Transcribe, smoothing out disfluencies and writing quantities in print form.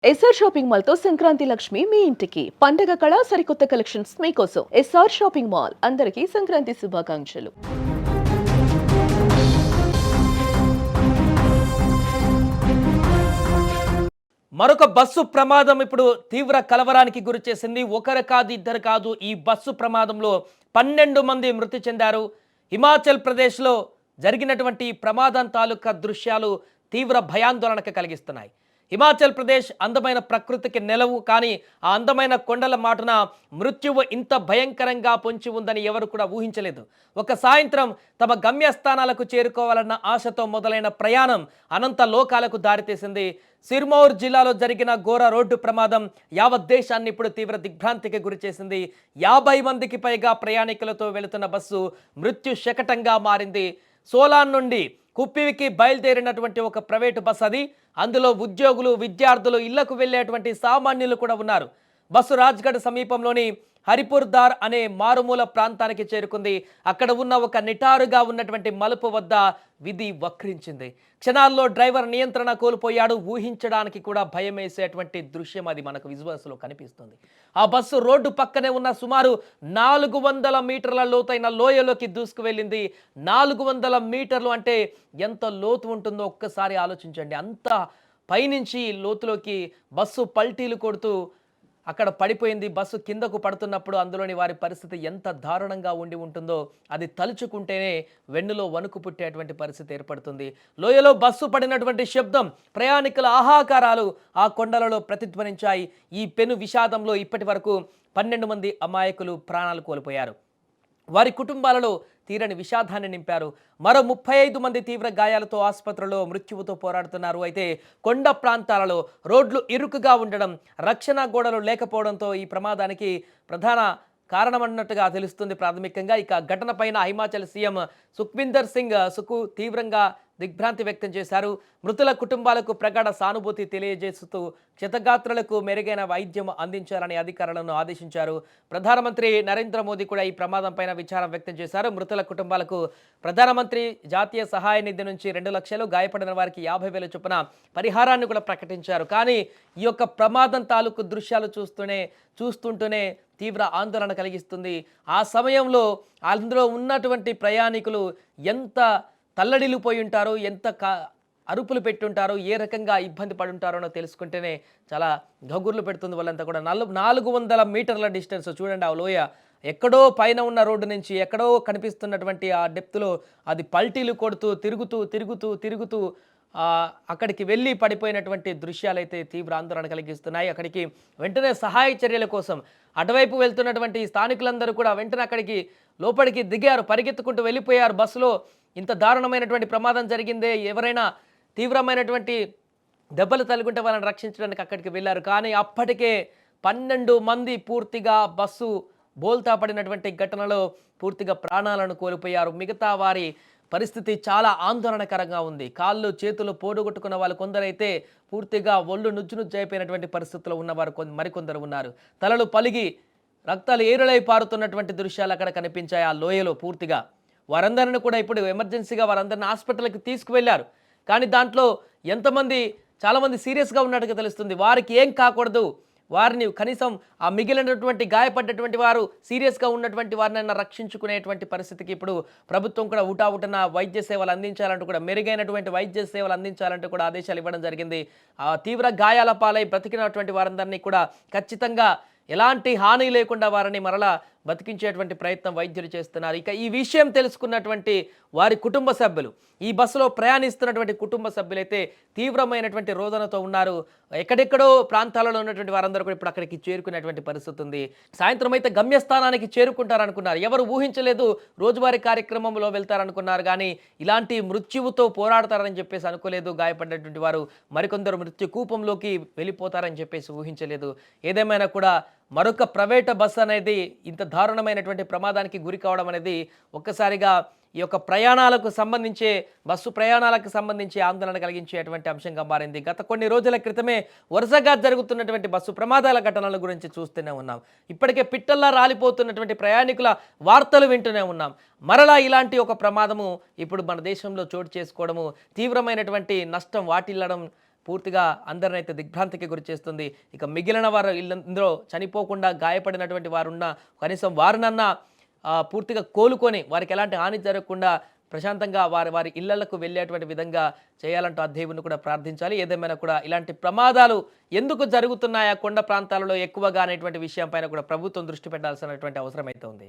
SR shopping mall తో సంక్రాంతి లక్ష్మి మీ ఇంటికి పండగ కళ సరికొత్త కలెక్షన్స్ మీకోసం ఎస్ఆర్ షాపింగ్ మాల్ అందరికీ సంక్రాంతి శుభాకాంక్షలు. మరొక బస్సు ప్రమాదం ఇప్పుడు తీవ్ర కలవరానికి గురి చేసింది. ఒకరు కాదు ఇద్దరు కాదు, ఈ బస్సు ప్రమాదంలో 12 మంది మృతి చెందారు. హిమాచల్ ప్రదేశ్లో జరిగినటువంటి ప్రమాదం తాలూకా దృశ్యాలు తీవ్ర భయాందోళనకు కలిగిస్తున్నాయి. హిమాచల్ ప్రదేశ్ అందమైన ప్రకృతికి నెలవు, కానీ ఆ అందమైన కొండల మాటున మృత్యువు ఇంత భయంకరంగా పొంచి ఉందని ఎవరు కూడా ఊహించలేదు. ఒక సాయంత్రం తమ గమ్యస్థానాలకు చేరుకోవాలన్న ఆశతో మొదలైన ప్రయాణం అనంత లోకాలకు దారితీసింది. సిర్మౌర్ జిల్లాలో జరిగిన ఘోర రోడ్డు ప్రమాదం యావత్ దేశాన్ని ఇప్పుడు తీవ్ర దిగ్భ్రాంతికి గురిచేసింది. 50 మందికి పైగా ప్రయాణికులతో వెళుతున్న బస్సు మృత్యు శకటంగా మారింది. సోలాన్ నుండి కుప్పివికి బయలుదేరినటువంటి ఒక ప్రైవేటు బస్ అది. అందులో ఉద్యోగులు, విద్యార్థులు, ఇళ్లకు వెళ్లేటువంటి సామాన్యులు కూడా ఉన్నారు. బస్సు రాజ్గఢ్ సమీపంలోని హరిపూర్ దార్ అనే మారుమూల ప్రాంతానికి చేరుకుంది. అక్కడ ఉన్న ఒక నిటారుగా ఉన్నటువంటి మలుపు వద్ద విధి వక్రించింది. క్షణాల్లో డ్రైవర్ నియంత్రణ కోల్పోయాడు. ఊహించడానికి కూడా భయం వేసేటువంటి దృశ్యం అది మనకు విజువల్స్లో కనిపిస్తుంది. ఆ బస్సు రోడ్డు పక్కనే ఉన్న సుమారు 400 మీటర్ల లోతైన లోయలోకి దూసుకు వెళ్ళింది. 400 మీటర్లు అంటే ఎంత లోతు ఉంటుందో ఒక్కసారి ఆలోచించండి. అంత పైనుంచి లోతులోకి బస్సు పల్టీలు కొడుతూ అక్కడ పడిపోయింది. బస్సు కిందకు పడుతున్నప్పుడు అందులోని వారి పరిస్థితి ఎంత దారుణంగా ఉండి ఉంటుందో అది తలుచుకుంటేనే వెన్నులో వణుకు పుట్టేటువంటి పరిస్థితి ఏర్పడుతుంది. లోయలో బస్సు పడినటువంటి శబ్దం, ప్రయాణికుల ఆహాకారాలు ఆ కొండలలో ప్రతిధ్వనించాయి. ఈ పెను విషాదంలో ఇప్పటి వరకు 12 మంది అమాయకులు ప్రాణాలు కోల్పోయారు. వారి కుటుంబాలలో తీరని విషాదాన్ని నింపారు. మరో 35 మంది తీవ్ర గాయాలతో ఆసుపత్రిలో మృత్యువుతో పోరాడుతున్నారు. అయితే కొండ ప్రాంతాలలో రోడ్లు ఇరుకుగా ఉండడం, రక్షణ గోడలు లేకపోవడంతో ఈ ప్రమాదానికి ప్రధాన కారణమన్నట్టుగా తెలుస్తుంది ప్రాథమికంగా. ఇక ఘటన పైన హిమాచల్ సీఎం సుఖ్విందర్ సింగ్ సుఖు తీవ్రంగా దిగ్భ్రాంతి వ్యక్తం చేశారు. మృతుల కుటుంబాలకు ప్రగాఢ సానుభూతి తెలియజేస్తూ క్షతగాత్రులకు మెరుగైన వైద్యం అందించాలని అధికారులను ఆదేశించారు. ప్రధానమంత్రి నరేంద్ర మోదీ కూడా ఈ ప్రమాదం పైన విచారం వ్యక్తం చేశారు. మృతుల కుటుంబాలకు ప్రధానమంత్రి జాతీయ సహాయ నిధి నుంచి 2 లక్షలు, గాయపడిన వారికి 50,000 చొప్పున పరిహారాన్ని కూడా ప్రకటించారు. కానీ ఈ యొక్క ప్రమాదం తాలూకు దృశ్యాలు చూస్తుంటూనే తీవ్ర ఆందోళన కలిగిస్తుంది. ఆ సమయంలో అందులో ఉన్నటువంటి ప్రయాణికులు ఎంత తల్లడిల్లిపోయి ఉంటారో, ఎంత అరుపులు పెట్టుంటారో, ఏ రకంగా ఇబ్బంది పడి ఉంటారో తెలుసుకుంటేనే చాలా గగుర్లు పెడుతుంది వాళ్ళంతా కూడా. 400 మీటర్ల డిస్టెన్స్ చూడండి. ఆ లోయ ఎక్కడో పైన ఉన్న రోడ్డు నుంచి ఎక్కడో కనిపిస్తున్నటువంటి ఆ డెప్త్లో అది పల్టీలు కొడుతూ తిరుగుతూ అక్కడికి వెళ్ళి పడిపోయినటువంటి దృశ్యాలైతే తీవ్ర ఆందోళన కలిగిస్తున్నాయి. అక్కడికి వెంటనే సహాయ చర్యల కోసం అటువైపు వెళ్తున్నటువంటి స్థానికులందరూ కూడా వెంటనే అక్కడికి లోపలికి దిగారు, పరిగెత్తుకుంటూ వెళ్ళిపోయారు. బస్సులో ఇంత దారుణమైనటువంటి ప్రమాదం జరిగిందే, ఎవరైనా తీవ్రమైనటువంటి దెబ్బలు తగులుకుంటే వాళ్ళని రక్షించడానికి అక్కడికి వెళ్ళారు. కానీ అప్పటికే 12 మంది పూర్తిగా బస్సు బోల్తా పడినటువంటి ఘటనలో పూర్తిగా ప్రాణాలను కోల్పోయారు. మిగతా వారి పరిస్థితి చాలా ఆందోళనకరంగా ఉంది. కాళ్ళు చేతులు పోడుగొట్టుకున్న వాళ్ళు కొందరైతే పూర్తిగా ఒళ్ళు నుజ్జునుజ్జైపోయినటువంటి పరిస్థితుల్లో ఉన్నవారు మరికొందరు ఉన్నారు. తలలు పలిగి రక్తాలు ఏరులై పారుతున్నటువంటి దృశ్యాలు అక్కడ కనిపించాయి ఆ లోయలో. పూర్తిగా వారందరిని కూడా ఇప్పుడు ఎమర్జెన్సీగా వారందరిని హాస్పిటల్కి తీసుకువెళ్ళారు. కానీ దాంట్లో చాలామంది సీరియస్గా ఉన్నట్టుగా తెలుస్తుంది. వారికి ఏం కాకూడదు, వారిని కనీసం ఆ మిగిలినటువంటి గాయపడ్డటువంటి వారు సీరియస్గా ఉన్నటువంటి వారినైనా రక్షించుకునేటువంటి పరిస్థితికి ఇప్పుడు ప్రభుత్వం కూడా ఊటావుటన వైద్య సేవలు అందించాలంటూ కూడా, మెరుగైనటువంటి వైద్య సేవలు అందించాలంటూ కూడా ఆదేశాలు ఇవ్వడం జరిగింది. ఆ తీవ్ర గాయాల పాలై బ్రతికినటువంటి వారందరినీ కూడా ఖచ్చితంగా ఎలాంటి హాని లేకుండా వారిని మరలా బతికించేటువంటి ప్రయత్నం వైద్యులు చేస్తున్నారు. ఇక ఈ విషయం తెలుసుకున్నటువంటి వారి కుటుంబ సభ్యులు, ఈ బస్సులో ప్రయాణిస్తున్నటువంటి కుటుంబ సభ్యులైతే తీవ్రమైనటువంటి రోదనతో ఉన్నారు. ఎక్కడెక్కడో ప్రాంతాలలో ఉన్నటువంటి వారందరూ కూడా ఇప్పుడు అక్కడికి చేరుకునేటువంటి పరిస్థితి ఉంది. సాయంత్రం అయితే గమ్యస్థానానికి చేరుకుంటారనుకున్నారు. ఎవరు ఊహించలేదు రోజువారీ కార్యక్రమంలో వెళ్తారనుకున్నారు, కానీ ఇలాంటి మృత్యువుతో పోరాడతారని చెప్పేసి అనుకోలేదు. గాయపడినటువంటి వారు మరికొందరు మృత్యు కూపంలోకి వెళ్ళిపోతారని చెప్పేసి ఊహించలేదు. ఏదేమైనా కూడా మరొక ప్రైవేట్ బస్ అనేది ఇంత దారుణమైనటువంటి ప్రమాదానికి గురి కావడం అనేది ఒక్కసారిగా ఈ యొక్క బస్సు ప్రయాణాలకు సంబంధించి ఆందోళన కలిగించేటువంటి అంశంగా మారింది. గత కొన్ని రోజుల క్రితమే వరుసగా జరుగుతున్నటువంటి బస్సు ప్రమాదాల ఘటనల గురించి చూస్తూనే ఉన్నాం. ఇప్పటికే పిట్టల్లా రాలిపోతున్నటువంటి ప్రయాణికుల వార్తలు వింటూనే ఉన్నాం. మరలా ఇలాంటి ఒక ప్రమాదము ఇప్పుడు మన దేశంలో చోటు చేసుకోవడము, తీవ్రమైనటువంటి నష్టం వాటిల్లడం పూర్తిగా అందరినైతే దిగ్భ్రాంతికి గురి చేస్తుంది. ఇక మిగిలిన వారు ఇందులో చనిపోకుండా గాయపడినటువంటి వారున్న కనీసం వారినన్నా పూర్తిగా కోలుకొని వారికి ఎలాంటి హాని జరగకుండా ప్రశాంతంగా వారి వారి ఇళ్లకు వెళ్ళేటువంటి విధంగా చేయాలంటూ ఆ దేవుని కూడా ప్రార్థించాలి. ఏదేమైనా కూడా ఇలాంటి ప్రమాదాలు ఎందుకు జరుగుతున్నాయా కొండ ప్రాంతాలలో ఎక్కువగా అనేటువంటి విషయం పైన కూడా ప్రభుత్వం దృష్టి పెట్టాల్సినటువంటి అవసరం అయితే ఉంది.